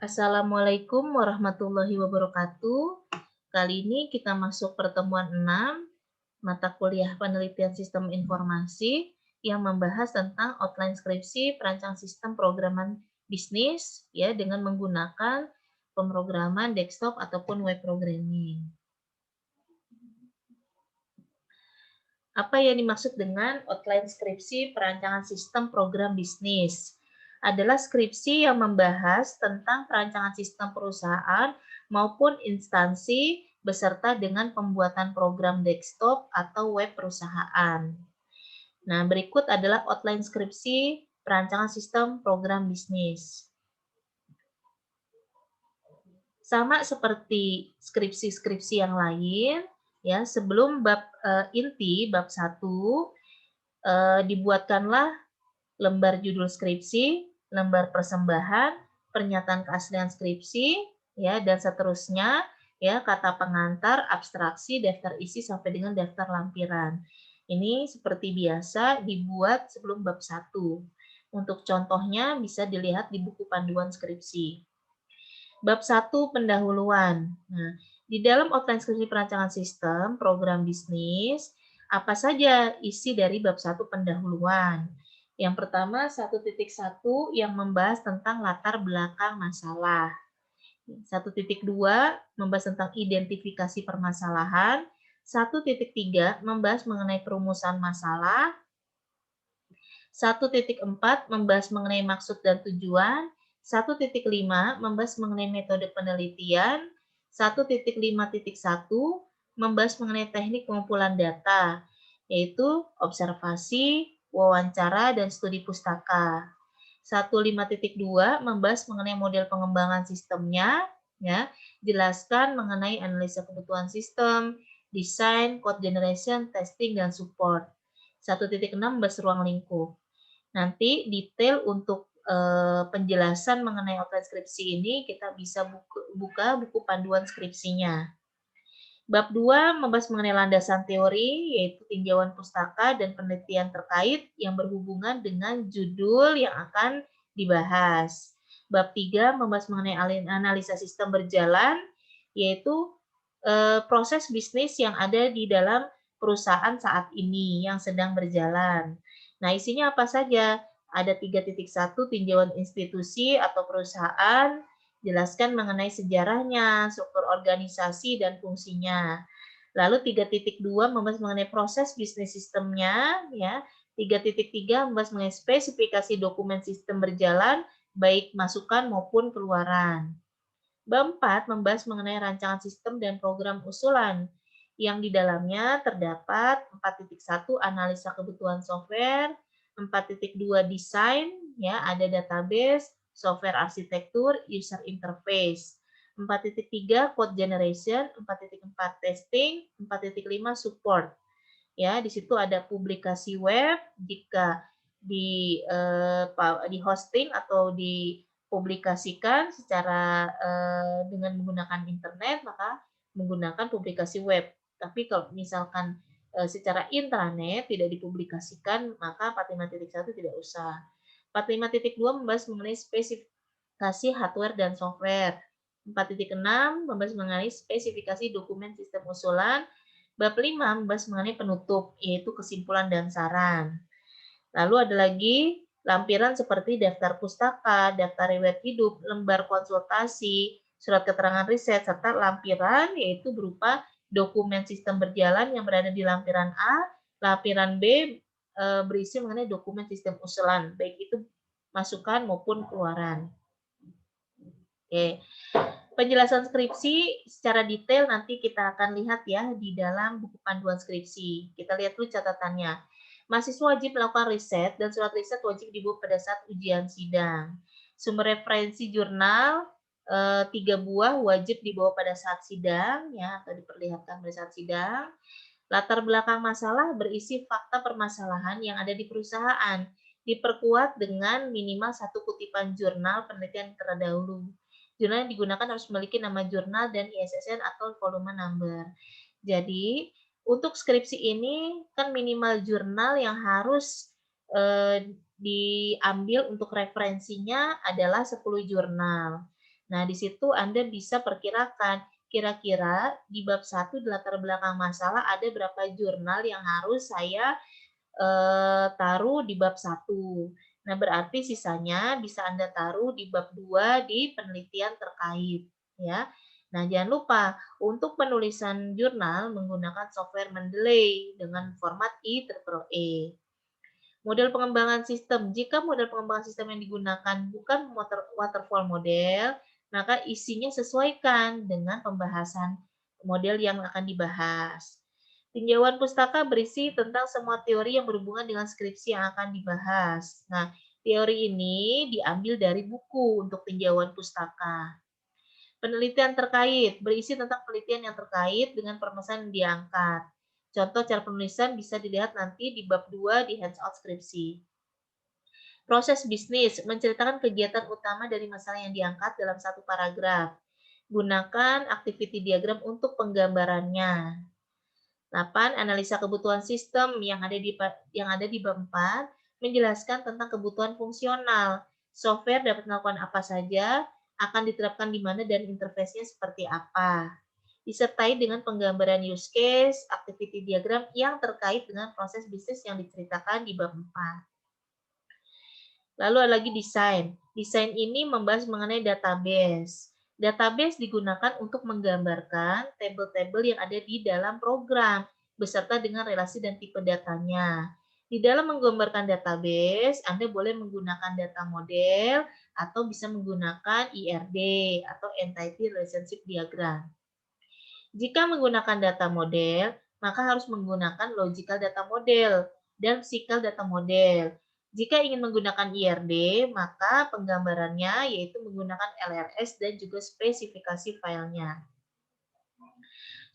Assalamualaikum warahmatullahi wabarakatuh. Kali ini kita masuk pertemuan 6 mata kuliah penelitian sistem informasi yang membahas tentang outline skripsi perancang sistem programan bisnis ya dengan menggunakan pemrograman desktop ataupun web programming. Apa yang dimaksud dengan outline skripsi perancangan sistem program bisnis? Adalah skripsi yang membahas tentang perancangan sistem perusahaan maupun instansi beserta dengan pembuatan program desktop atau web perusahaan. Nah, berikut adalah outline skripsi perancangan sistem program bisnis. Sama seperti skripsi-skripsi yang lain, ya, sebelum bab inti, bab 1, dibuatkanlah lembar judul skripsi, lembar persembahan, pernyataan keaslian skripsi, ya, dan seterusnya, ya, kata pengantar, abstraksi, daftar isi sampai dengan daftar lampiran. Ini seperti biasa dibuat sebelum bab 1. Untuk contohnya bisa dilihat di buku panduan skripsi. Bab 1 pendahuluan. Nah, di dalam outline skripsi perancangan sistem program bisnis, apa saja isi dari bab 1 pendahuluan? Yang pertama 1.1 yang membahas tentang latar belakang masalah. 1.2 membahas tentang identifikasi permasalahan. 1.3 membahas mengenai perumusan masalah. 1.4 membahas mengenai maksud dan tujuan. 1.5 membahas mengenai metode penelitian. 1.5.1 membahas mengenai teknik pengumpulan data, yaitu observasi, wawancara, dan studi pustaka. 1.5.2 membahas mengenai model pengembangan sistemnya, ya, jelaskan mengenai analisa kebutuhan sistem, desain, code generation, testing, dan support. 1.6 membahas ruang lingkup. Nanti detail untuk penjelasan mengenai outline skripsi ini kita bisa buka buku panduan skripsinya. Bab 2 membahas mengenai landasan teori, yaitu tinjauan pustaka dan penelitian terkait yang berhubungan dengan judul yang akan dibahas. Bab 3 membahas mengenai analisa sistem berjalan, yaitu proses bisnis yang ada di dalam perusahaan saat ini yang sedang berjalan. Nah, isinya apa saja? Ada 3.1 tinjauan institusi atau perusahaan, jelaskan mengenai sejarahnya, struktur organisasi, dan fungsinya. Lalu 3.2 membahas mengenai proses bisnis sistemnya, ya. 3.3 membahas mengenai spesifikasi dokumen sistem berjalan, baik masukan maupun keluaran. Bab 4 membahas mengenai rancangan sistem dan program usulan, yang di dalamnya terdapat 4.1 analisa kebutuhan software, 4.2 desain, ya, ada database, software arsitektur, user interface. 4.3 code generation, 4.4 testing, 4.5 support. Ya, di situ ada publikasi web jika di hosting atau dipublikasikan secara dengan menggunakan internet, maka menggunakan publikasi web. Tapi kalau misalkan secara intranet tidak dipublikasikan, maka 45.1 tidak usah. 45.2 membahas mengenai spesifikasi hardware dan software. 4.6 membahas mengenai spesifikasi dokumen sistem usulan. Bab 5 membahas mengenai penutup, yaitu kesimpulan dan saran. Lalu ada lagi lampiran seperti daftar pustaka, daftar riwayat hidup, lembar konsultasi, surat keterangan riset, serta lampiran yaitu berupa dokumen sistem berjalan yang berada di lampiran A, lampiran B berisi mengenai dokumen sistem usulan, baik itu masukan maupun keluaran. Oke. Penjelasan skripsi secara detail nanti kita akan lihat ya di dalam buku panduan skripsi. Kita lihat dulu catatannya. Mahasiswa wajib melakukan riset dan surat riset wajib dibuat pada saat ujian sidang. Sumber referensi jurnal 3 buah wajib dibawa pada saat sidang ya atau diperlihatkan pada saat sidang. Latar belakang masalah berisi fakta permasalahan yang ada di perusahaan. Diperkuat dengan minimal 1 kutipan jurnal penelitian terdahulu. Jurnal yang digunakan harus memiliki nama jurnal dan ISSN atau volume number. Jadi, untuk skripsi ini kan minimal jurnal yang harus diambil untuk referensinya adalah 10 jurnal. Nah, di situ Anda bisa perkirakan kira-kira di bab 1 di latar belakang masalah ada berapa jurnal yang harus saya taruh di bab 1. Nah, berarti sisanya bisa Anda taruh di bab 2 di penelitian terkait, ya. Nah, jangan lupa untuk penulisan jurnal menggunakan software Mendeley dengan format IEEE. Model pengembangan sistem. Jika model pengembangan sistem yang digunakan bukan waterfall model, maka isinya sesuaikan dengan pembahasan model yang akan dibahas. Tinjauan pustaka berisi tentang semua teori yang berhubungan dengan skripsi yang akan dibahas. Nah, teori ini diambil dari buku untuk tinjauan pustaka. Penelitian terkait berisi tentang penelitian yang terkait dengan permasalahan yang diangkat. Contoh cara penulisan bisa dilihat nanti di bab 2 di handout skripsi. Proses bisnis menceritakan kegiatan utama dari masalah yang diangkat dalam satu paragraf. Gunakan activity diagram untuk penggambarannya. 8. Analisa kebutuhan sistem yang ada di bab 4 menjelaskan tentang kebutuhan fungsional. Software dapat melakukan apa saja, akan diterapkan di mana dan interface-nya seperti apa. Disertai dengan penggambaran use case, activity diagram yang terkait dengan proses bisnis yang diceritakan di bab 4. Lalu ada lagi desain. Desain ini membahas mengenai database. Database digunakan untuk menggambarkan tabel-tabel yang ada di dalam program, beserta dengan relasi dan tipe datanya. Di dalam menggambarkan database, Anda boleh menggunakan data model atau bisa menggunakan IRD atau Entity Relationship Diagram. Jika menggunakan data model, maka harus menggunakan logical data model dan physical data model. Jika ingin menggunakan IRD, maka penggambarannya yaitu menggunakan LRS dan juga spesifikasi filenya.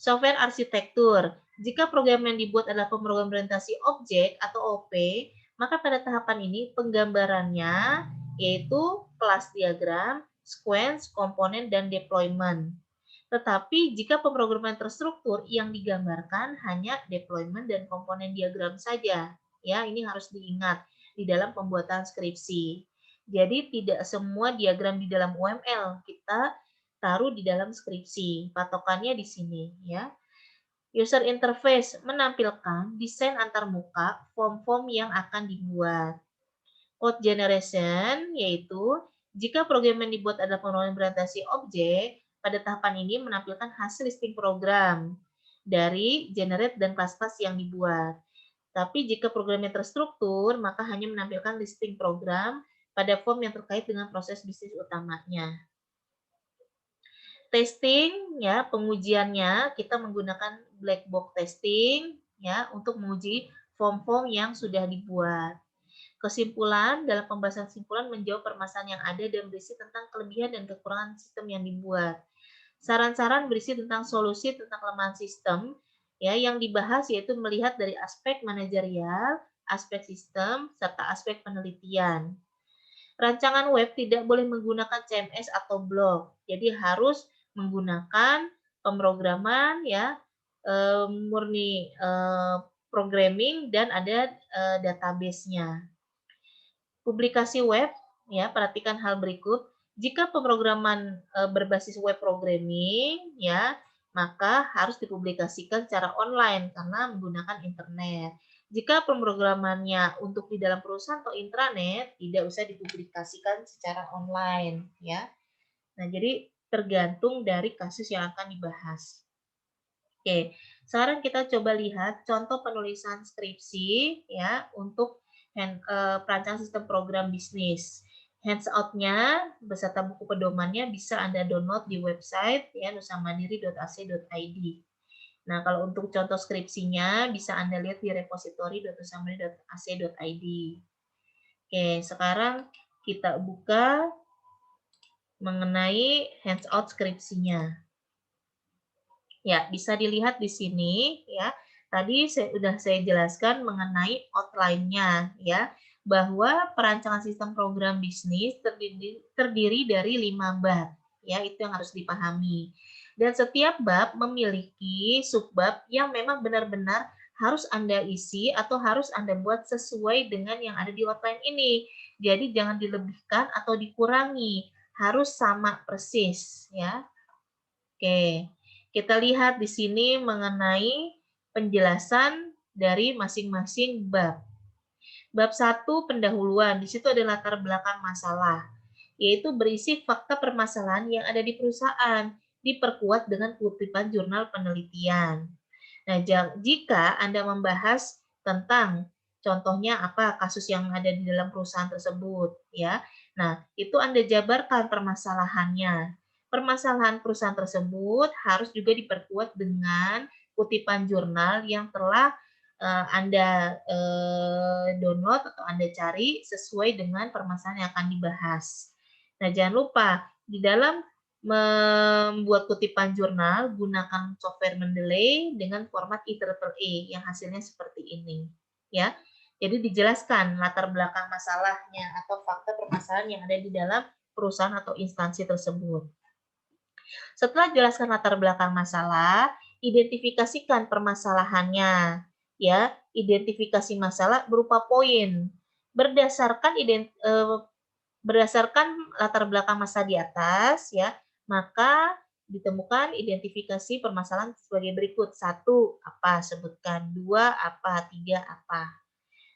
Software arsitektur. Jika program yang dibuat adalah pemrograman orientasi objek atau OP, maka pada tahapan ini penggambarannya yaitu kelas diagram, sequence, komponen, dan deployment. Tetapi jika pemrograman terstruktur yang digambarkan hanya deployment dan komponen diagram saja, ya ini harus diingat di dalam pembuatan skripsi. Jadi tidak semua diagram di dalam UML kita taruh di dalam skripsi. Patokannya di sini ya. User interface menampilkan desain antarmuka form-form yang akan dibuat. Code generation yaitu jika program yang dibuat adalah pemrograman berorientasi objek, pada tahapan ini menampilkan hasil listing program dari generate dan kelas-kelas yang dibuat. Tapi jika programnya terstruktur, maka hanya menampilkan listing program pada form yang terkait dengan proses bisnis utamanya. Testing, ya pengujiannya kita menggunakan black box testing, ya untuk menguji form-form yang sudah dibuat. Kesimpulan, dalam pembahasan kesimpulan menjawab permasalahan yang ada dan berisi tentang kelebihan dan kekurangan sistem yang dibuat. Saran-saran berisi tentang solusi tentang kelemahan sistem, ya yang dibahas yaitu melihat dari aspek manajerial, aspek sistem, serta aspek penelitian. Rancangan web tidak boleh menggunakan CMS atau blog, jadi harus menggunakan pemrograman ya murni programming dan ada database-nya. Publikasi web, ya perhatikan hal berikut. Jika pemrograman berbasis web programming, ya maka harus dipublikasikan secara online karena menggunakan internet. Jika pemrogramannya untuk di dalam perusahaan atau intranet, tidak usah dipublikasikan secara online, ya. Nah, jadi tergantung dari kasus yang akan dibahas. Oke, sekarang kita coba lihat contoh penulisan skripsi ya untuk perancangan sistem program bisnis. Handout-nya beserta buku pedomannya bisa Anda download di website ya nusamandiri.ac.id. Nah, kalau untuk contoh skripsinya bisa Anda lihat di repository.nusamandiri.ac.id. Oke, sekarang kita buka mengenai handout skripsinya. Ya, bisa dilihat di sini ya. Tadi sudah saya jelaskan mengenai outline-nya ya, bahwa perancangan sistem program bisnis terdiri dari 5 bab. Ya, itu yang harus dipahami. Dan setiap bab memiliki subbab yang memang benar-benar harus Anda isi atau harus Anda buat sesuai dengan yang ada di outline ini. Jadi jangan dilebihkan atau dikurangi. harus sama persis ya. Oke, kita lihat di sini mengenai penjelasan dari masing-masing bab. Bab 1 pendahuluan, di situ ada latar belakang masalah, yaitu berisi fakta permasalahan yang ada di perusahaan, diperkuat dengan kutipan jurnal penelitian. Nah, jika Anda membahas tentang contohnya apa kasus yang ada di dalam perusahaan tersebut, ya. Nah, itu Anda jabarkan permasalahannya. Permasalahan perusahaan tersebut harus juga diperkuat dengan kutipan jurnal yang telah Anda download atau Anda cari sesuai dengan permasalahan yang akan dibahas. Nah, jangan lupa di dalam membuat kutipan jurnal, gunakan software Mendeley dengan format IEEE yang hasilnya seperti ini. Ya, jadi dijelaskan latar belakang masalahnya atau fakta permasalahan yang ada di dalam perusahaan atau instansi tersebut. Setelah jelaskan latar belakang masalah, identifikasikan permasalahannya. Ya, identifikasi masalah berupa poin. Berdasarkan latar belakang masalah di atas, ya, maka ditemukan identifikasi permasalahan sebagai berikut. 1, apa? Sebutkan. 2, apa? 3, apa?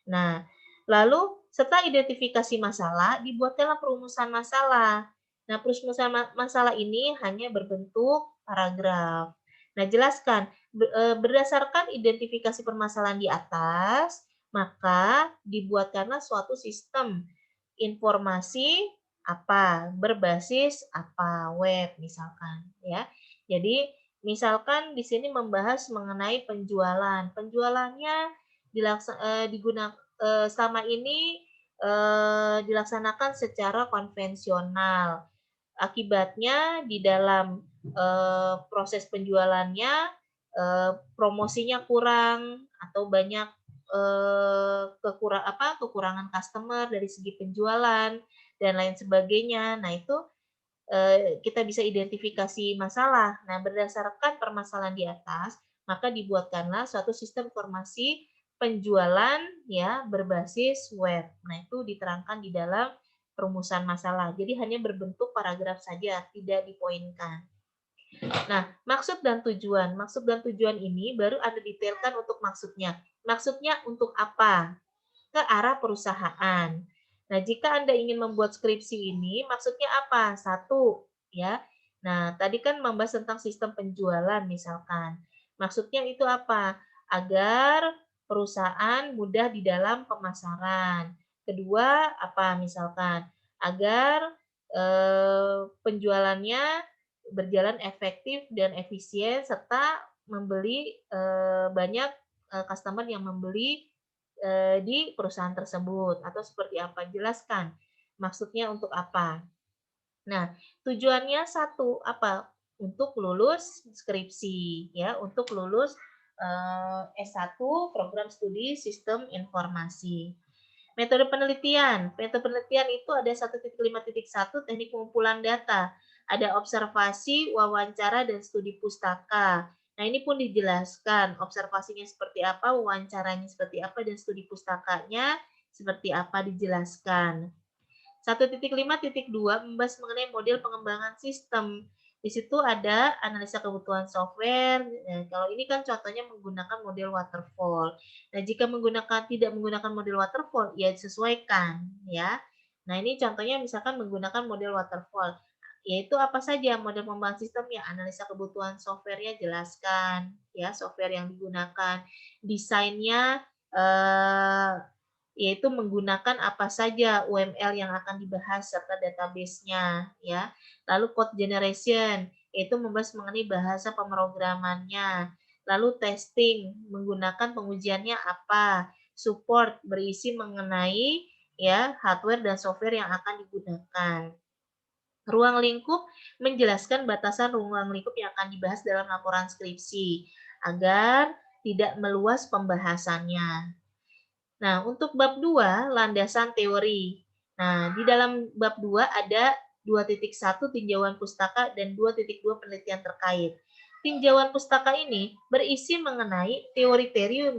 Nah, lalu setelah identifikasi masalah, dibuatkanlah perumusan masalah. Nah, perumusan masalah ini hanya berbentuk paragraf. Nah, jelaskan. Berdasarkan identifikasi permasalahan di atas, maka dibuatkanlah suatu sistem informasi apa, berbasis apa, web misalkan, ya. Jadi, misalkan di sini membahas mengenai penjualan. Penjualannya selama ini dilaksanakan secara konvensional. Akibatnya di dalam proses penjualannya promosinya kurang atau banyak kekurangan customer dari segi penjualan dan lain sebagainya. Nah, itu kita bisa identifikasi masalah. Nah, berdasarkan permasalahan di atas, maka dibuatkanlah suatu sistem informasi penjualan ya berbasis web. Nah, itu diterangkan di dalam perumusan masalah. Jadi hanya berbentuk paragraf saja, tidak dipoinkan. Nah, maksud dan tujuan. Maksud dan tujuan ini baru Anda detailkan untuk maksudnya. Maksudnya untuk apa? Ke arah perusahaan. Nah, jika Anda ingin membuat skripsi ini, maksudnya apa? 1, ya. Nah, tadi kan membahas tentang sistem penjualan misalkan. Maksudnya itu apa? Agar perusahaan mudah di dalam pemasaran. Kedua, apa misalkan? Agar penjualannya berjalan efektif dan efisien serta membeli banyak customer yang membeli di perusahaan tersebut atau seperti apa? Jelaskan maksudnya untuk apa. Nah, tujuannya 1, apa? Untuk lulus skripsi ya, untuk lulus S1 program studi Sistem Informasi. Metode penelitian. Metode penelitian itu ada 1.5.1 teknik pengumpulan data. Ada observasi, wawancara, dan studi pustaka. Nah, ini pun dijelaskan observasinya seperti apa, wawancaranya seperti apa, dan studi pustakanya seperti apa dijelaskan. 1.5.2 membahas mengenai model pengembangan sistem. Di situ ada analisa kebutuhan software. Nah, kalau ini kan contohnya menggunakan model waterfall. Nah, jika tidak menggunakan model waterfall, ya disesuaikan ya. Nah, ini contohnya misalkan menggunakan model waterfall. Yaitu apa saja model pengembangan sistem ya, analisa kebutuhan softwarenya jelaskan ya, software yang digunakan, desainnya yaitu menggunakan apa saja UML yang akan dibahas serta database-nya ya. Lalu code generation yaitu membahas mengenai bahasa pemrogramannya. Lalu testing menggunakan pengujiannya apa. Support berisi mengenai ya hardware dan software yang akan digunakan. Ruang lingkup menjelaskan batasan ruang lingkup yang akan dibahas dalam laporan skripsi agar tidak meluas pembahasannya. Nah, untuk bab 2, landasan teori. Nah, di dalam bab 2 ada 2.1 tinjauan pustaka dan 2.2 penelitian terkait. Tinjauan pustaka ini berisi mengenai teori-teori yang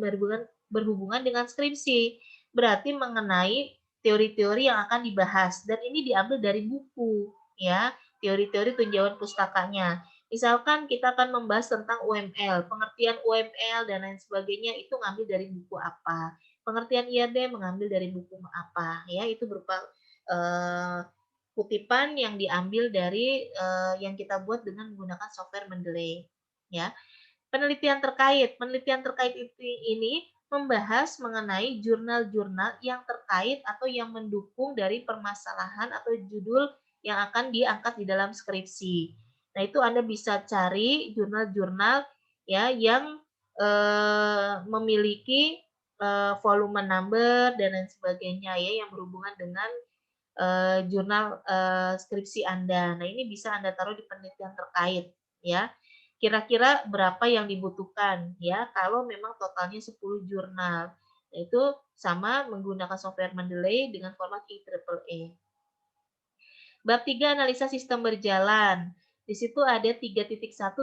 berhubungan dengan skripsi. Berarti mengenai teori-teori yang akan dibahas dan ini diambil dari buku ya, teori-teori tinjauan pustakanya. Misalkan kita akan membahas tentang UML, pengertian UML dan lain sebagainya itu ngambil dari buku apa. Pengertian IAD mengambil dari buku apa, ya, itu berupa kutipan yang diambil dari yang kita buat dengan menggunakan software Mendeley, ya. Penelitian terkait ini membahas mengenai jurnal-jurnal yang terkait atau yang mendukung dari permasalahan atau judul yang akan diangkat di dalam skripsi. Nah, itu Anda bisa cari jurnal-jurnal ya yang memiliki volume number dan lain sebagainya ya yang berhubungan dengan jurnal skripsi Anda. Nah, ini bisa Anda taruh di penelitian terkait ya. Kira-kira berapa yang dibutuhkan ya kalau memang totalnya 10 jurnal. Itu sama menggunakan software Mendeley dengan format IEEE. Bab 3 analisa sistem berjalan. Di situ ada 3.1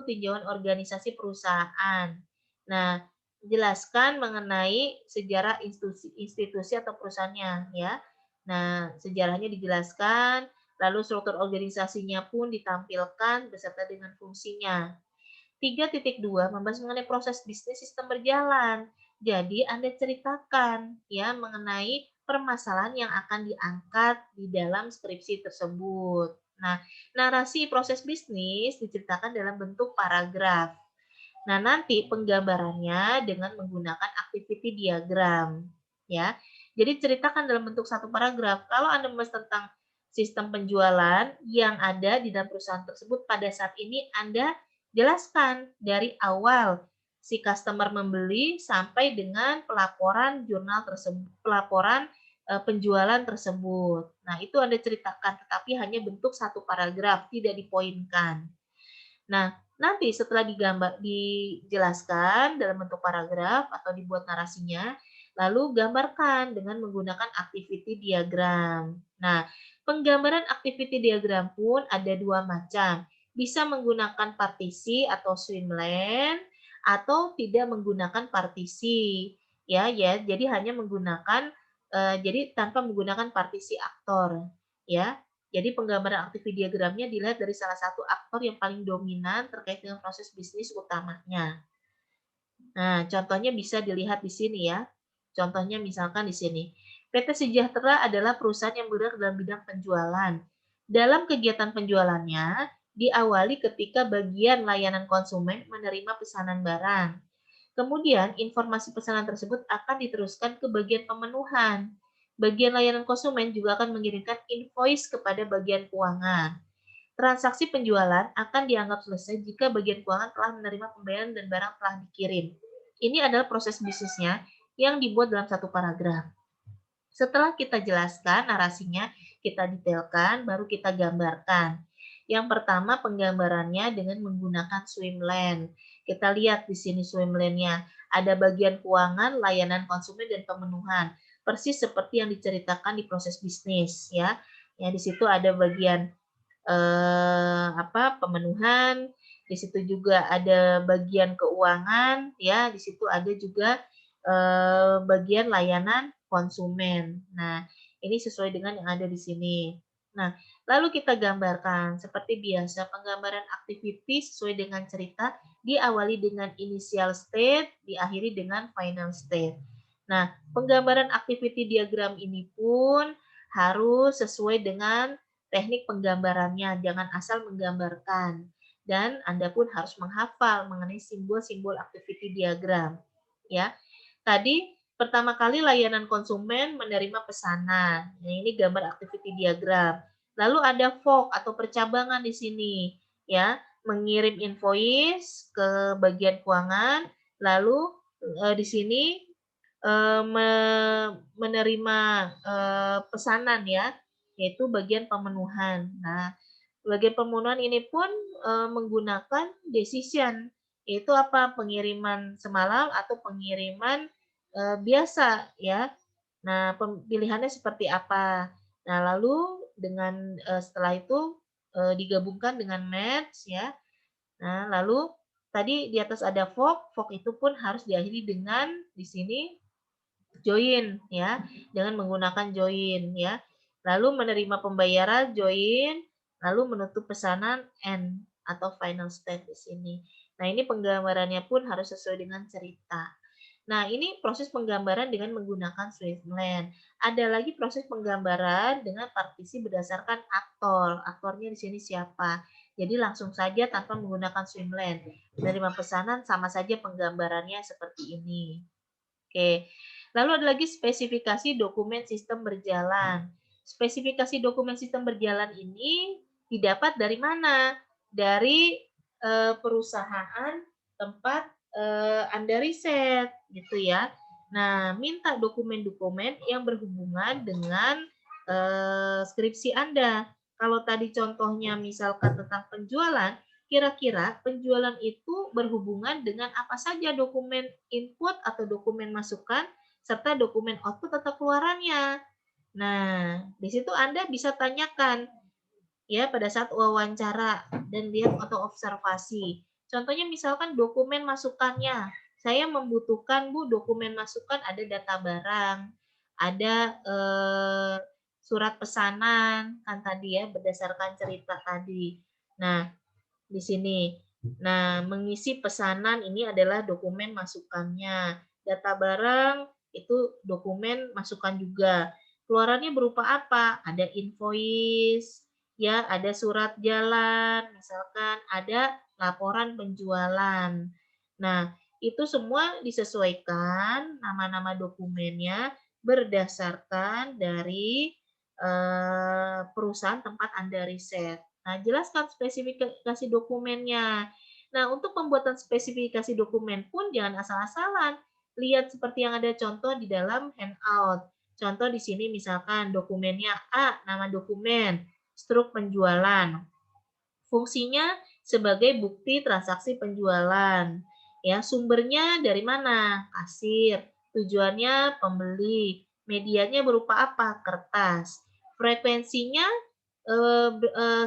tinjauan organisasi perusahaan. Nah, jelaskan mengenai sejarah institusi atau perusahaannya ya. Nah, sejarahnya dijelaskan, lalu struktur organisasinya pun ditampilkan beserta dengan fungsinya. 3.2 membahas mengenai proses bisnis sistem berjalan. Jadi Anda ceritakan ya mengenai permasalahan yang akan diangkat di dalam skripsi tersebut. Nah, narasi proses bisnis diceritakan dalam bentuk paragraf. Nah, nanti penggambarannya dengan menggunakan activity diagram ya. Jadi ceritakan dalam bentuk satu paragraf. Kalau Anda membahas tentang sistem penjualan yang ada di dalam perusahaan tersebut pada saat ini Anda jelaskan dari awal si customer membeli sampai dengan pelaporan jurnal tersebut, pelaporan penjualan tersebut. Nah, itu Anda ceritakan, tetapi hanya bentuk satu paragraf, tidak dipoinkan. Nah, nanti setelah dijelaskan dalam bentuk paragraf atau dibuat narasinya, lalu gambarkan dengan menggunakan activity diagram. Nah, penggambaran activity diagram pun ada dua macam. Bisa menggunakan partisi atau swimlane atau tidak menggunakan partisi. Ya, jadi hanya menggunakan jadi tanpa menggunakan partisi aktor, ya. Jadi penggambaran activity diagramnya dilihat dari salah satu aktor yang paling dominan terkait dengan proses bisnis utamanya. Nah, contohnya bisa dilihat di sini ya. Contohnya misalkan di sini. PT Sejahtera adalah perusahaan yang bergerak dalam bidang penjualan. Dalam kegiatan penjualannya, diawali ketika bagian layanan konsumen menerima pesanan barang. Kemudian, informasi pesanan tersebut akan diteruskan ke bagian pemenuhan. Bagian layanan konsumen juga akan mengirimkan invoice kepada bagian keuangan. Transaksi penjualan akan dianggap selesai jika bagian keuangan telah menerima pembayaran dan barang telah dikirim. Ini adalah proses bisnisnya yang dibuat dalam satu paragraf. Setelah kita jelaskan narasinya, kita detailkan, baru kita gambarkan. Yang pertama penggambarannya dengan menggunakan swimlane. Kita lihat di sini swimlane-nya. Ada bagian keuangan, layanan konsumen, dan pemenuhan. Persis seperti yang diceritakan di proses bisnis, ya. Ya, di situ ada bagian pemenuhan, di situ juga ada bagian keuangan, ya, di situ ada juga bagian layanan konsumen. Nah, ini sesuai dengan yang ada di sini. Nah, lalu kita gambarkan seperti biasa penggambaran activity sesuai dengan cerita diawali dengan initial state, diakhiri dengan final state. Nah, penggambaran activity diagram ini pun harus sesuai dengan teknik penggambarannya, jangan asal menggambarkan. Dan Anda pun harus menghafal mengenai simbol-simbol activity diagram. Ya, tadi pertama kali layanan konsumen menerima pesanan. Nah, ini gambar activity diagram. Lalu ada fork atau percabangan di sini, ya, mengirim invoice ke bagian keuangan. Lalu di sini menerima pesanan ya, yaitu bagian pemenuhan. Nah, bagian pemenuhan ini pun menggunakan decision, yaitu apa? Pengiriman semalam atau pengiriman biasa ya. Nah, pilihannya seperti apa? Nah, lalu dengan setelah itu digabungkan dengan match ya. Nah, lalu tadi di atas ada fork itu pun harus diakhiri dengan di sini join ya, dengan menggunakan join ya. Lalu menerima pembayaran join, lalu menutup pesanan end atau final state di sini. Nah, ini penggambarannya pun harus sesuai dengan cerita. Nah, ini proses penggambaran dengan menggunakan Swimland. Ada lagi proses penggambaran dengan partisi berdasarkan aktor. Aktornya di sini siapa? Jadi langsung saja tanpa menggunakan Swimland. Menerima pesanan sama saja penggambarannya seperti ini. Oke. Lalu ada lagi spesifikasi dokumen sistem berjalan. Spesifikasi dokumen sistem berjalan ini didapat dari mana? Dari perusahaan tempat Anda riset gitu ya. Nah, minta dokumen-dokumen yang berhubungan dengan skripsi Anda. Kalau tadi contohnya misalkan tentang penjualan, kira-kira penjualan itu berhubungan dengan apa saja dokumen input atau dokumen masukan serta dokumen output atau keluarannya. Nah, di situ Anda bisa tanyakan ya pada saat wawancara dan lihat atau observasi. Contohnya misalkan dokumen masukannya. Saya membutuhkan Bu dokumen masukan ada data barang, ada surat pesanan kan tadi ya berdasarkan cerita tadi. Nah, di sini. Nah, mengisi pesanan ini adalah dokumen masukannya. Data barang itu dokumen masukan juga. Keluarannya berupa apa? Ada invoice, ya, ada surat jalan, misalkan ada laporan penjualan. Nah, itu semua disesuaikan nama-nama dokumennya berdasarkan dari perusahaan tempat Anda riset. Nah, jelaskan spesifikasi dokumennya. Nah, untuk pembuatan spesifikasi dokumen pun jangan asal-asalan. Lihat seperti yang ada contoh di dalam handout. Contoh di sini misalkan dokumennya A, nama dokumen, struk penjualan. Fungsinya sebagai bukti transaksi penjualan. Ya, sumbernya dari mana? Kasir. Tujuannya pembeli. Medianya berupa apa? Kertas. Frekuensinya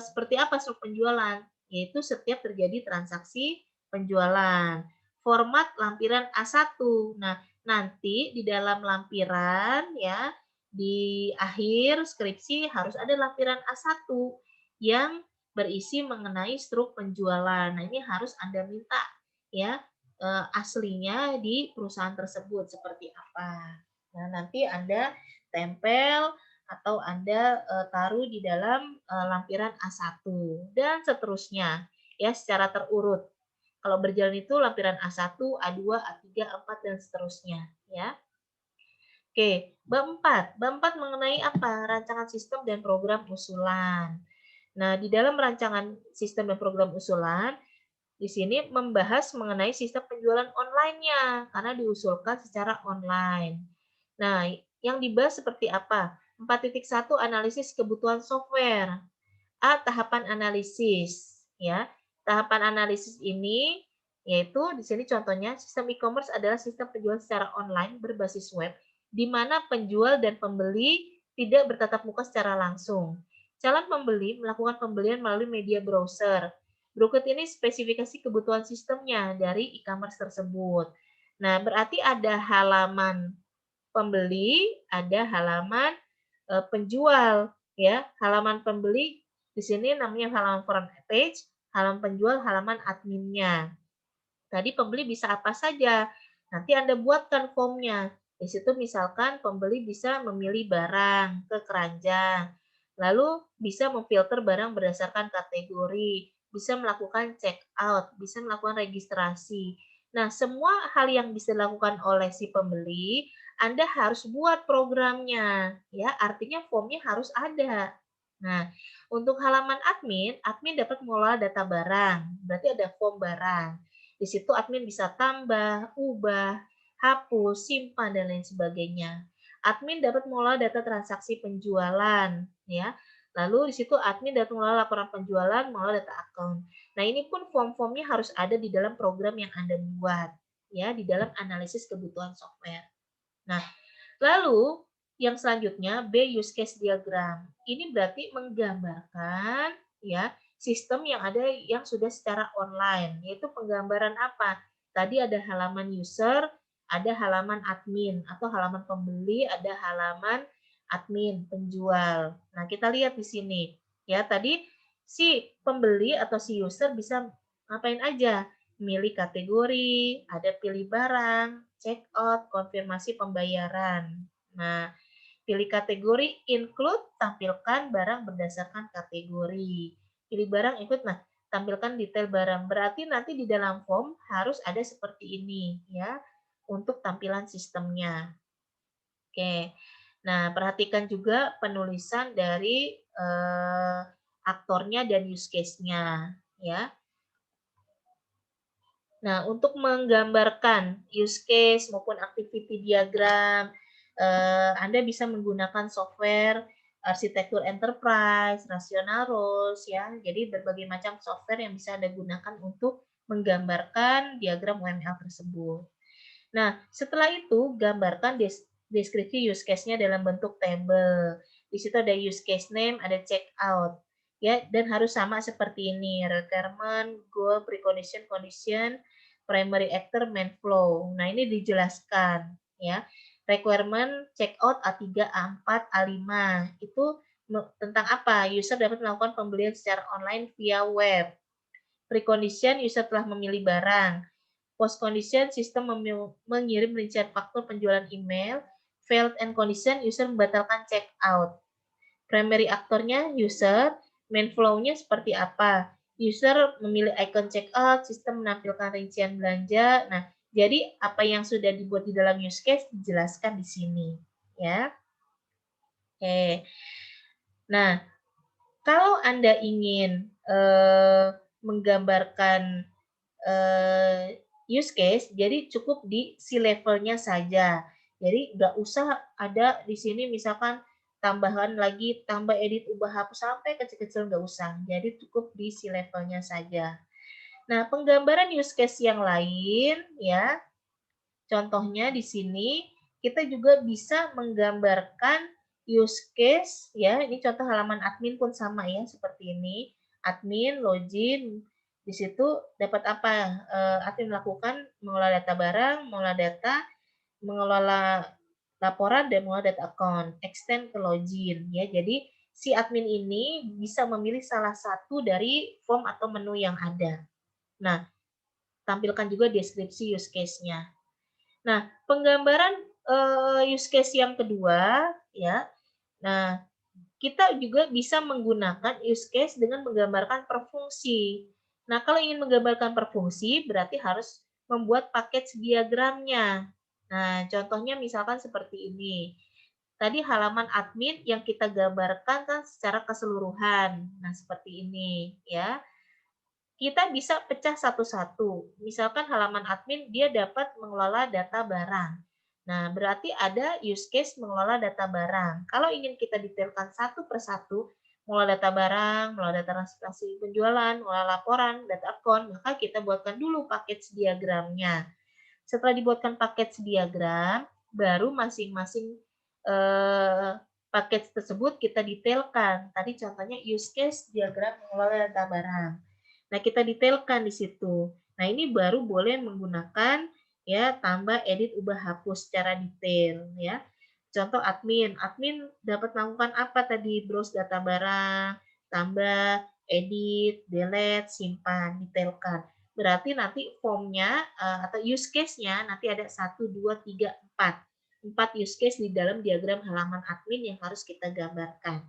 seperti apa struk penjualan? Yaitu setiap terjadi transaksi penjualan. Format lampiran A1. Nah, nanti di dalam lampiran ya di akhir skripsi harus ada lampiran A1 yang berisi mengenai struk penjualan. Nah, ini harus Anda minta ya aslinya di perusahaan tersebut seperti apa. Nah, nanti Anda tempel atau Anda taruh di dalam lampiran A1 dan seterusnya ya secara terurut. Kalau berjalan itu lampiran A1, A2, A3, A4 dan seterusnya ya. Oke, bab 4. Bab 4 mengenai apa? Rancangan sistem dan program usulan. Nah, di dalam rancangan sistem dan program usulan, di sini membahas mengenai sistem penjualan online-nya, karena diusulkan secara online. Nah, yang dibahas seperti apa? 4.1 analisis kebutuhan software. A. Tahapan analisis. Ya, tahapan analisis ini yaitu di sini contohnya sistem e-commerce adalah sistem penjualan secara online berbasis web di mana penjual dan pembeli tidak bertatap muka secara langsung. Calon pembeli melakukan pembelian melalui media browser. Berikut ini spesifikasi kebutuhan sistemnya dari e-commerce tersebut. Nah, berarti ada halaman pembeli, ada halaman penjual ya. Halaman pembeli di sini namanya halaman front page, halaman penjual halaman adminnya. Tadi pembeli bisa apa saja. Nanti Anda buatkan formnya. Di situ misalkan pembeli bisa memilih barang ke keranjang. Lalu bisa memfilter barang berdasarkan kategori, bisa melakukan check out, bisa melakukan registrasi. Nah, semua hal yang bisa dilakukan oleh si pembeli, Anda harus buat programnya, ya. Artinya formnya harus ada. Nah, untuk halaman admin, admin dapat mengelola data barang, berarti ada form barang. Di situ admin bisa tambah, ubah, hapus, simpan, dan lain sebagainya. Admin dapat mengelola data transaksi penjualan, ya. Lalu di situ admin dapat mengelola laporan penjualan, mengelola data account. Nah, ini pun form-formnya harus ada di dalam program yang Anda buat, ya, di dalam analisis kebutuhan software. Nah, lalu yang selanjutnya B use case diagram. Ini berarti menggambarkan ya sistem yang ada yang sudah secara online, yaitu penggambaran apa? Tadi ada halaman user, ada halaman admin atau halaman pembeli, ada halaman admin penjual. Nah, kita lihat di sini. Ya, tadi si pembeli atau si user bisa ngapain aja, milih kategori, ada pilih barang, check out, konfirmasi pembayaran. Nah, pilih kategori include, tampilkan barang berdasarkan kategori. Pilih barang include, nah tampilkan detail barang. Berarti nanti di dalam form harus ada seperti ini ya untuk tampilan sistemnya. Oke. Nah, perhatikan juga penulisan dari aktornya dan use case-nya ya. Nah, untuk menggambarkan use case maupun activity diagram, Anda bisa menggunakan software arsitektur enterprise, rasional rules, ya. Jadi berbagai macam software yang bisa Anda gunakan untuk menggambarkan diagram UML tersebut. Nah, setelah itu gambarkan deskripsi use case-nya dalam bentuk table. Di situ ada use case name, ada checkout. Ya, dan harus sama seperti ini, requirement, goal, precondition, condition, primary actor, main flow. Nah, ini dijelaskan ya. Requirement checkout A3, A4, A5 itu tentang apa? User dapat melakukan pembelian secara online via web. Precondition, user telah memilih barang. Post condition, sistem mengirim rincian faktur penjualan email. Failed and condition, user membatalkan checkout. Primary aktornya user, main flow-nya seperti apa? User memilih icon checkout, sistem menampilkan rincian belanja. Nah, jadi apa yang sudah dibuat di dalam use case dijelaskan di sini, ya. Oke. Nah, kalau Anda ingin menggambarkan use case, jadi cukup di si levelnya saja. Jadi nggak usah ada di sini misalkan tambahan lagi, tambah edit, ubah, hapus, sampai kecil-kecil nggak usah. Jadi cukup di si levelnya saja. Nah, penggambaran use case yang lain, ya, contohnya di sini kita juga bisa menggambarkan use case, ya. Ini contoh halaman admin pun sama ya, seperti ini. Admin, login, di situ dapat apa? Admin melakukan mengelola data barang, mengelola data, mengelola laporan, dan mengelola data account. Extend ke login, ya. Jadi si admin ini bisa memilih salah satu dari form atau menu yang ada. Nah, tampilkan juga deskripsi use case-nya. Nah, penggambaran use case yang kedua, ya. Nah, kita juga bisa menggunakan use case dengan menggambarkan per fungsi. Nah, kalau ingin menggambarkan per fungsi, berarti harus membuat paket diagramnya. Nah, contohnya misalkan seperti ini. Tadi halaman admin yang kita gambarkan kan secara keseluruhan. Nah, seperti ini, ya. Kita bisa pecah satu-satu. Misalkan halaman admin dia dapat mengelola data barang. Nah, berarti ada use case mengelola data barang. Kalau ingin kita detailkan satu persatu, mengelola data barang, mengelola data transaksi penjualan, mengelola laporan, data account, maka kita buatkan dulu paket diagramnya. Setelah dibuatkan paket diagram, baru masing-masing paket tersebut kita detailkan. Tadi contohnya use case diagram mengelola data barang. Nah, kita detailkan di situ. Nah, ini baru boleh menggunakan ya tambah, edit, ubah, hapus secara detail ya. Contoh admin, admin dapat melakukan apa tadi? Browse data barang, tambah, edit, delete, simpan, detailkan. Berarti nanti formnya atau use case-nya nanti ada 1, 2, 3, 4. 4 use case di dalam diagram halaman admin yang harus kita gambarkan.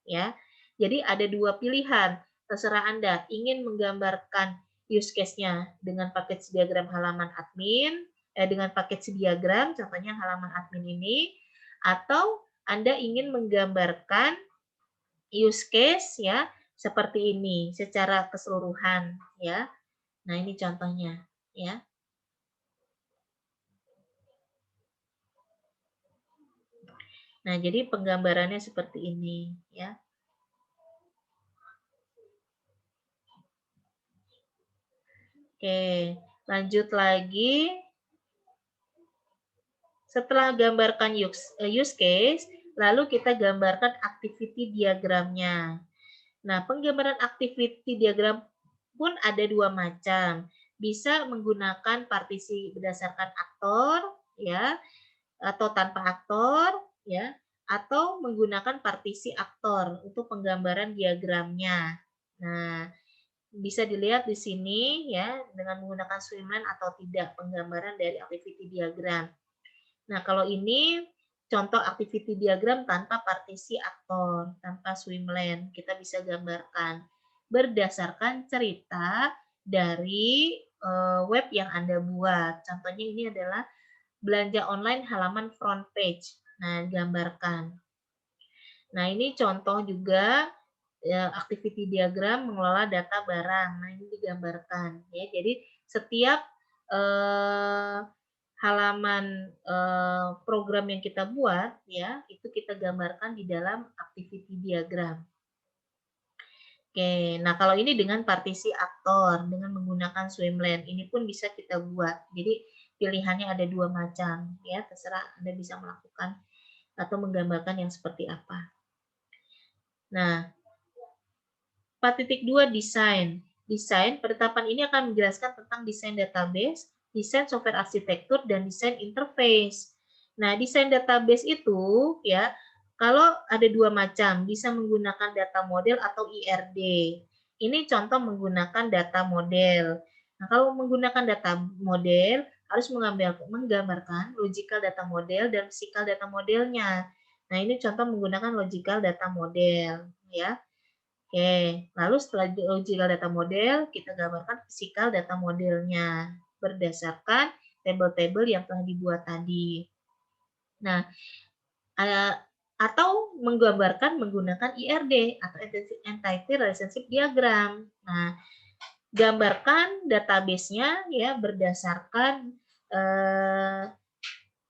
Ya. Jadi ada dua pilihan. Terserah Anda ingin menggambarkan use case-nya dengan paket diagram halaman admin, dengan paket diagram, contohnya halaman admin ini, atau Anda ingin menggambarkan use case ya seperti ini secara keseluruhan ya. Nah, ini contohnya ya. Nah, jadi penggambarannya seperti ini ya. Oke, lanjut lagi. Setelah gambarkan use case, lalu kita gambarkan activity diagramnya. Nah, penggambaran activity diagram pun ada dua macam. Bisa menggunakan partisi berdasarkan aktor, ya, atau tanpa aktor, ya, atau menggunakan partisi aktor untuk penggambaran diagramnya. Nah, bisa dilihat di sini ya dengan menggunakan swimlane atau tidak penggambaran dari activity diagram. Nah, kalau ini contoh activity diagram tanpa partisi aktor, tanpa swimlane. Kita bisa gambarkan berdasarkan cerita dari web yang Anda buat. Contohnya ini adalah belanja online halaman front page. Nah, gambarkan. Nah, ini contoh juga ya, activity diagram mengelola data barang. Nah, ini digambarkan ya. Jadi setiap eh, halaman program yang kita buat ya, itu kita gambarkan di dalam activity diagram. Oke, nah kalau ini dengan partisi aktor, dengan menggunakan swimlane, ini pun bisa kita buat. Jadi pilihannya ada dua macam ya, terserah Anda bisa melakukan atau menggambarkan yang seperti apa. Nah, 4.2 desain. Desain, penetapan ini akan menjelaskan tentang desain database, desain software arsitektur, dan desain interface. Nah, desain database itu ya, kalau ada dua macam, bisa menggunakan data model atau IRD. Ini contoh menggunakan data model. Nah, kalau menggunakan data model, harus menggambarkan logical data model dan physical data modelnya. Nah, ini contoh menggunakan logical data model ya. Oke, lalu setelah logical data model, kita gambarkan physical data modelnya berdasarkan tabel-tabel yang telah dibuat tadi. Nah, atau menggambarkan menggunakan IRD atau Entity Relationship Diagram. Nah, gambarkan database-nya ya berdasarkan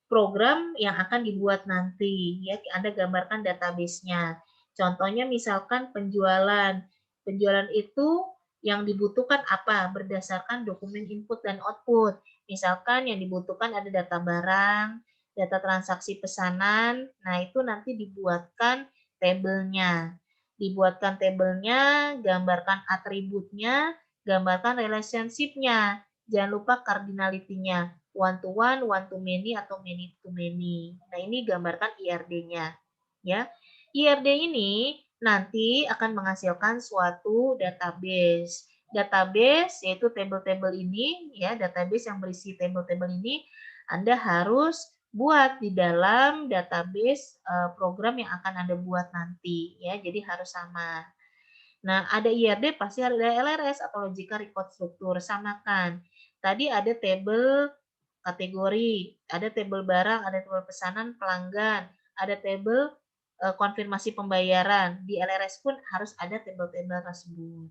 program yang akan dibuat nanti ya. Anda gambarkan database-nya. Contohnya misalkan penjualan. Penjualan itu yang dibutuhkan apa? Berdasarkan dokumen input dan output. Misalkan yang dibutuhkan ada data barang, data transaksi pesanan. Nah, itu nanti dibuatkan tabelnya. Dibuatkan tabelnya, gambarkan atributnya, gambarkan relationship-nya. Jangan lupa cardinality-nya one to many, atau many to many. Nah, ini gambarkan IRD-nya. Ya. IRD ini nanti akan menghasilkan suatu database. Database yaitu table-table ini ya, database yang berisi table-table ini Anda harus buat di dalam database program yang akan Anda buat nanti ya. Jadi harus sama. Nah, ada IRD pasti ada LRS atau logical record structure, samakan. Tadi ada table kategori, ada tabel barang, ada tabel pesanan pelanggan, ada tabel konfirmasi pembayaran. Di LRS pun harus ada tabel-tabel tersebut.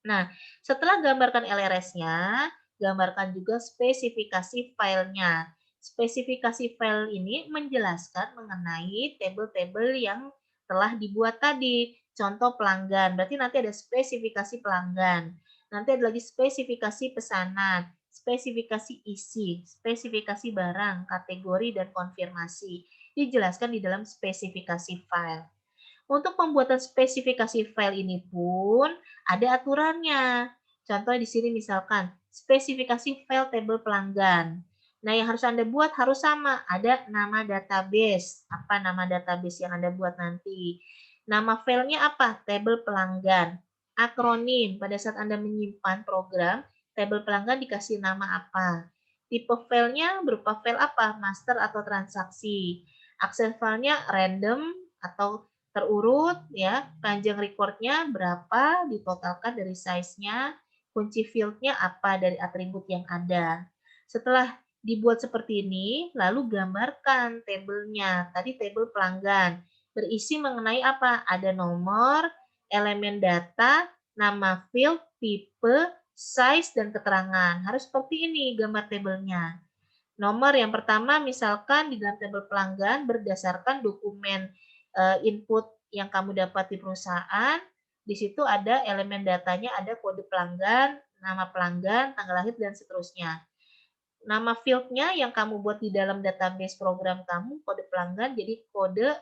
Nah, setelah gambarkan LRS-nya, gambarkan juga spesifikasi filenya. Spesifikasi file ini menjelaskan mengenai tabel-tabel yang telah dibuat tadi. Contoh pelanggan, berarti nanti ada spesifikasi pelanggan. Nanti ada lagi spesifikasi pesanan, spesifikasi isi, spesifikasi barang, kategori, dan konfirmasi. Dijelaskan di dalam spesifikasi file. Untuk pembuatan spesifikasi file ini pun ada aturannya. Contohnya di sini misalkan spesifikasi file tabel pelanggan. Nah, yang harus Anda buat harus sama. Ada nama database. Apa nama database yang Anda buat nanti? Nama filenya apa? Tabel pelanggan. Akronim. Pada saat Anda menyimpan program, tabel pelanggan dikasih nama apa? Tipe filenya berupa file apa? Master atau transaksi. Akses filenya random atau terurut ya, panjang recordnya berapa, ditotalkan dari size-nya, kunci field-nya apa dari atribut yang ada. Setelah dibuat seperti ini, lalu gambarkan tabelnya. Tadi tabel pelanggan. Berisi mengenai apa? Ada nomor, elemen data, nama field, tipe, size, dan keterangan. Harus seperti ini gambar tabelnya. Nomor yang pertama misalkan di dalam tabel pelanggan berdasarkan dokumen input yang kamu dapat di perusahaan, di situ ada elemen datanya, ada kode pelanggan, nama pelanggan, tanggal lahir, dan seterusnya. Nama field-nya yang kamu buat di dalam database program kamu, kode pelanggan, jadi kode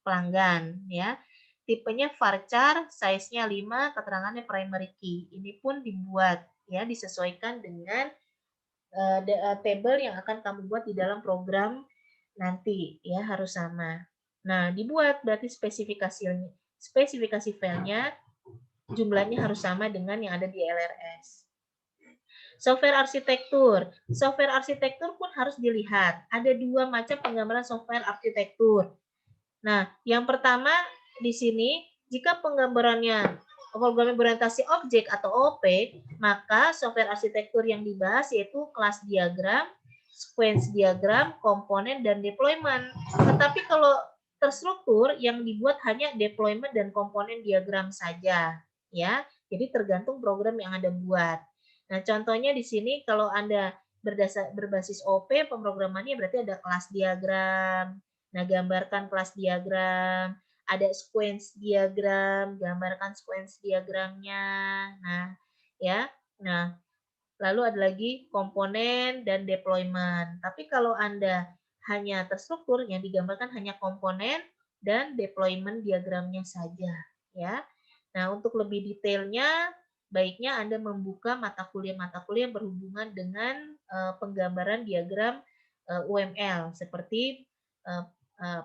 pelanggan. Ya. Tipenya varchar, size-nya 5, keterangannya primary key. Ini pun dibuat, ya disesuaikan dengan table yang akan kamu buat di dalam program nanti ya harus sama. Nah, dibuat berarti spesifikasi filenya jumlahnya harus sama dengan yang ada di LRS. Software arsitektur. Software arsitektur pun harus dilihat. Ada dua macam penggambaran software arsitektur. Nah, yang pertama di sini, jika penggambarannya program berorientasi objek atau OP, maka software arsitektur yang dibahas yaitu kelas diagram, sequence diagram, komponen, dan deployment. Tetapi kalau terstruktur yang dibuat hanya deployment dan komponen diagram saja, ya. Jadi tergantung program yang Anda buat. Nah, contohnya di sini kalau Anda berbasis OP, pemrogramannya berarti ada kelas diagram. Nah, gambarkan kelas diagram, ada sequence diagram, gambarkan sequence diagramnya. Nah, ya. Nah, lalu ada lagi komponen dan deployment. Tapi kalau Anda hanya terstruktur, yang digambarkan hanya komponen dan deployment diagramnya saja, ya. Nah, untuk lebih detailnya, baiknya Anda membuka mata kuliah yang berhubungan dengan penggambaran diagram UML seperti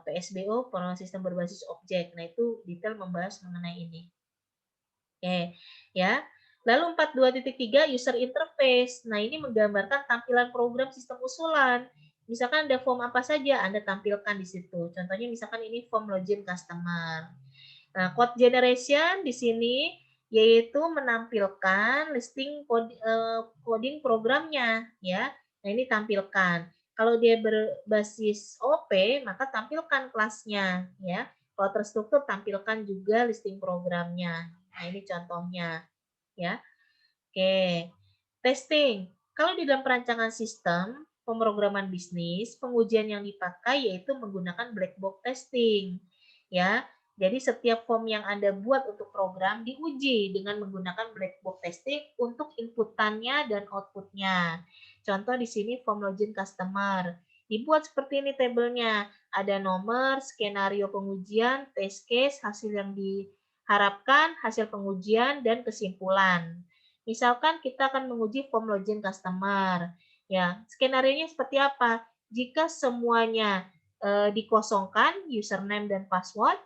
PSBO, pengelolaan sistem berbasis objek. Nah, itu detail membahas mengenai ini. Oke, ya. Lalu 42.3 user interface. Nah, ini menggambarkan tampilan program sistem usulan. Misalkan ada form apa saja Anda tampilkan di situ. Contohnya misalkan ini form login customer. Nah, code generation di sini yaitu menampilkan listing coding programnya, ya. Nah, ini tampilkan. Kalau dia berbasis OP, maka tampilkan kelasnya, ya. Kalau terstruktur, tampilkan juga listing programnya. Nah, ini contohnya, ya. Oke. Testing. Kalau di dalam perancangan sistem pemrograman bisnis, pengujian yang dipakai yaitu menggunakan black box testing. Ya. Jadi setiap form yang Anda buat untuk program diuji dengan menggunakan black box testing untuk inputannya dan outputnya. Contoh di sini form login customer. Dibuat seperti ini tabelnya. Ada nomor, skenario pengujian, test case, hasil yang diharapkan, hasil pengujian, dan kesimpulan. Misalkan kita akan menguji form login customer. Ya, skenario-nya seperti apa? Jika semuanya dikosongkan username dan password,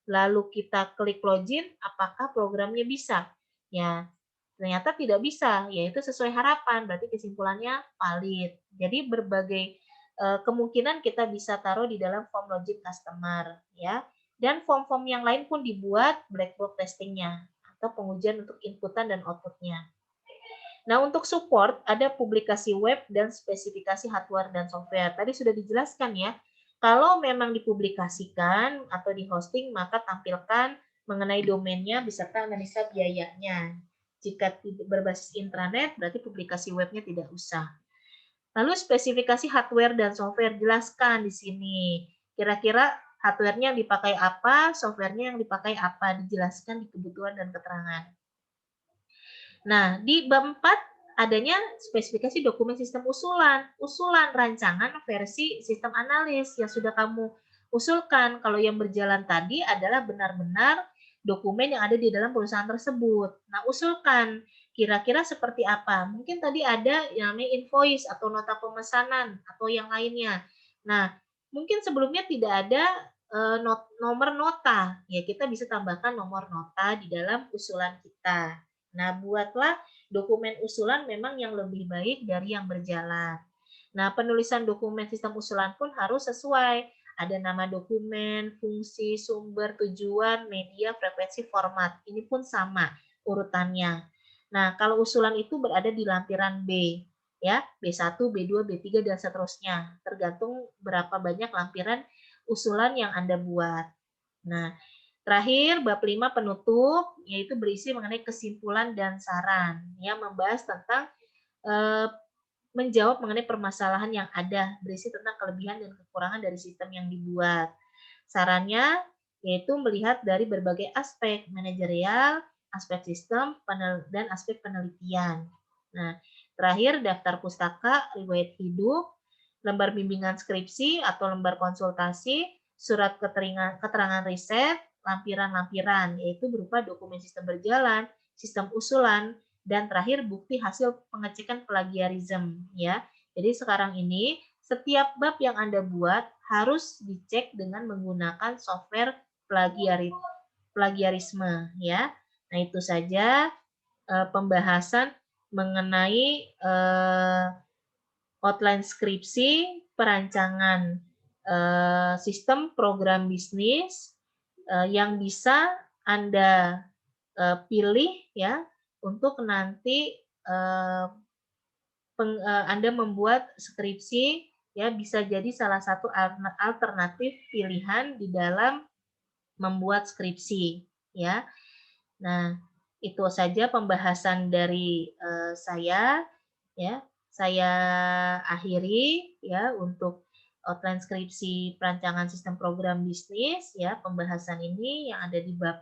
lalu kita klik login, apakah programnya bisa? Ya, ternyata tidak bisa, yaitu sesuai harapan, berarti kesimpulannya valid. Jadi berbagai kemungkinan kita bisa taruh di dalam form login customer, ya. Dan form-form yang lain pun dibuat black box testingnya atau pengujian untuk inputan dan outputnya. Nah, untuk support ada publikasi web dan spesifikasi hardware dan software. Tadi sudah dijelaskan ya. Kalau memang dipublikasikan atau di hosting, maka tampilkan mengenai domainnya beserta analisa biayanya. Jika berbasis intranet, berarti publikasi webnya tidak usah. Lalu spesifikasi hardware dan software, jelaskan di sini. Kira-kira hardware-nya yang dipakai apa, software-nya yang dipakai apa, dijelaskan di kebutuhan dan keterangan. Nah, di bab 4 adanya spesifikasi dokumen sistem usulan. Usulan rancangan versi sistem analis yang sudah kamu usulkan. Kalau yang berjalan tadi adalah benar-benar dokumen yang ada di dalam perusahaan tersebut. Nah, usulkan kira-kira seperti apa. Mungkin tadi ada yang namanya invoice atau nota pemesanan atau yang lainnya. Nah, mungkin sebelumnya tidak ada nomor nota. Ya, kita bisa tambahkan nomor nota di dalam usulan kita. Nah, buatlah dokumen usulan memang yang lebih baik dari yang berjalan. Nah, penulisan dokumen sistem usulan pun harus sesuai. Ada nama dokumen, fungsi, sumber, tujuan, media, frekuensi, format. Ini pun sama urutannya. Nah, kalau usulan itu berada di lampiran B, ya, B1, B2, B3, dan seterusnya. Tergantung berapa banyak lampiran usulan yang Anda buat. Nah, terakhir, bab 5 penutup, yaitu berisi mengenai kesimpulan dan saran, yang membahas tentang menjawab mengenai permasalahan yang ada, berisi tentang kelebihan dan kekurangan dari sistem yang dibuat. Sarannya yaitu melihat dari berbagai aspek manajerial, aspek sistem, dan aspek penelitian. Nah, terakhir daftar pustaka, riwayat hidup, lembar bimbingan skripsi atau lembar konsultasi, surat keterangan riset, lampiran-lampiran, yaitu berupa dokumen sistem berjalan, sistem usulan, dan terakhir bukti hasil pengecekan plagiarisme, ya. Jadi sekarang ini setiap bab yang Anda buat harus dicek dengan menggunakan software plagiarisme, ya. Nah, itu saja pembahasan mengenai outline skripsi, perancangan sistem program bisnis yang bisa Anda pilih ya untuk nanti Anda membuat skripsi ya bisa jadi salah satu alternatif pilihan di dalam membuat skripsi ya. Nah, itu saja pembahasan dari saya ya. Saya akhiri ya untuk outline skripsi perancangan sistem program bisnis ya, pembahasan ini yang ada di bab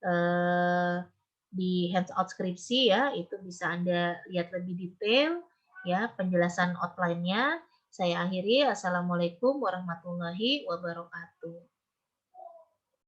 eh, di handout skripsi ya, itu bisa Anda lihat lebih detail ya penjelasan outline-nya. Saya akhiri. Assalamualaikum warahmatullahi wabarakatuh.